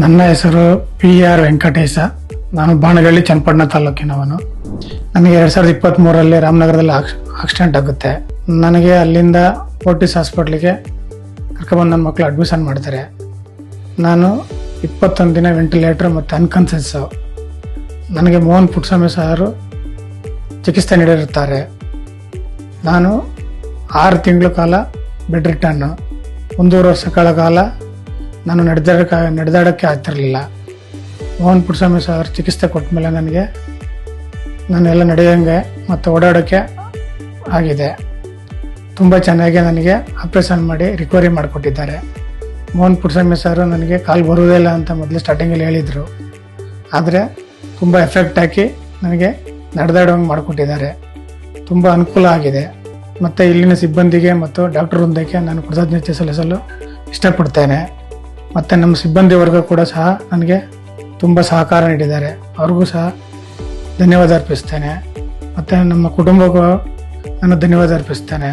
ನನ್ನ ಹೆಸರು PR ವೆಂಕಟೇಶ. ನಾನು ಬಾಣಗಳ್ಳಿ ಚನ್ನಪಟ್ಟಣ ತಾಲೂಕಿನವನು. ನನಗೆ 2023ರಲ್ಲಿ ರಾಮನಗರದಲ್ಲಿ ಆಕ್ಸಿಡೆಂಟ್ ಆಗುತ್ತೆ. ನನಗೆ ಅಲ್ಲಿಂದ ಫೋರ್ಟಿಸ್ ಹಾಸ್ಪಿಟ್ಲಿಗೆ ಕರ್ಕೊಬಂದು ನನ್ನ ಮಕ್ಕಳು ಅಡ್ಮಿಷನ್ ಮಾಡ್ತಾರೆ. ನಾನು 21 ದಿನ ವೆಂಟಿಲೇಟರ್ ಮತ್ತು ಅನ್ಕಾನ್ಸಿಯಸ್ಸು. ನನಗೆ ಮೋಹನ್ ಪುಟ್ಟಸ್ವಾಮಿ ಸಾರು ಚಿಕಿತ್ಸೆ ನೀಡಿರುತ್ತಾರೆ. ನಾನು 6 ತಿಂಗಳ ಕಾಲ ಬೆಡ್ ರಿಟರ್ನು, 1.5 ವರ್ಷಗಳ ಕಾಲ ನಾನು ನಡೆದಾಡೋಕ್ಕೆ ಆಗ್ತಿರಲಿಲ್ಲ. ಮೋಹನ್ ಪುಟ್ಟಸ್ವಾಮಿ ಸಾರ್ ಚಿಕಿತ್ಸೆ ಕೊಟ್ಟ ಮೇಲೆ ನಾನೆಲ್ಲ ನಡೆಯೋಂಗೆ ಮತ್ತು ಓಡಾಡೋಕ್ಕೆ ಆಗಿದೆ. ತುಂಬ ಚೆನ್ನಾಗಿ ನನಗೆ ಆಪ್ರೇಷನ್ ಮಾಡಿ ರಿಕವರಿ ಮಾಡಿಕೊಟ್ಟಿದ್ದಾರೆ. ಮೋಹನ್ ಪುಟ್ಟಸ್ವಾಮಿ ಸಾರು ನನಗೆ ಕಾಲು ಬರುವುದಿಲ್ಲ ಅಂತ ಮೊದಲು ಸ್ಟಾರ್ಟಿಂಗಲ್ಲಿ ಹೇಳಿದರು. ಆದರೆ ತುಂಬ ಎಫೆಕ್ಟ್ ಹಾಕಿ ನನಗೆ ನಡೆದಾಡೋಂಗೆ ಮಾಡಿಕೊಟ್ಟಿದ್ದಾರೆ. ತುಂಬ ಅನುಕೂಲ ಆಗಿದೆ. ಮತ್ತು ಇಲ್ಲಿನ ಸಿಬ್ಬಂದಿಗೆ ಮತ್ತು ಡಾಕ್ಟರ್ ವೃಂದಕ್ಕೆ ನಾನು ಕೃತಜ್ಞತೆ ಸಲ್ಲಿಸಲು ಇಷ್ಟಪಡ್ತೇನೆ. ಮತ್ತು ನಮ್ಮ ಸಿಬ್ಬಂದಿ ವರ್ಗ ಕೂಡ ಸಹ ನನಗೆ ತುಂಬ ಸಹಕಾರ ನೀಡಿದ್ದಾರೆ. ಅವ್ರಿಗೂ ಸಹ ಧನ್ಯವಾದ ಅರ್ಪಿಸ್ತೇನೆ. ಮತ್ತು ನಮ್ಮ ಕುಟುಂಬಕ್ಕೂ ನಾನು ಧನ್ಯವಾದ ಅರ್ಪಿಸ್ತೇನೆ.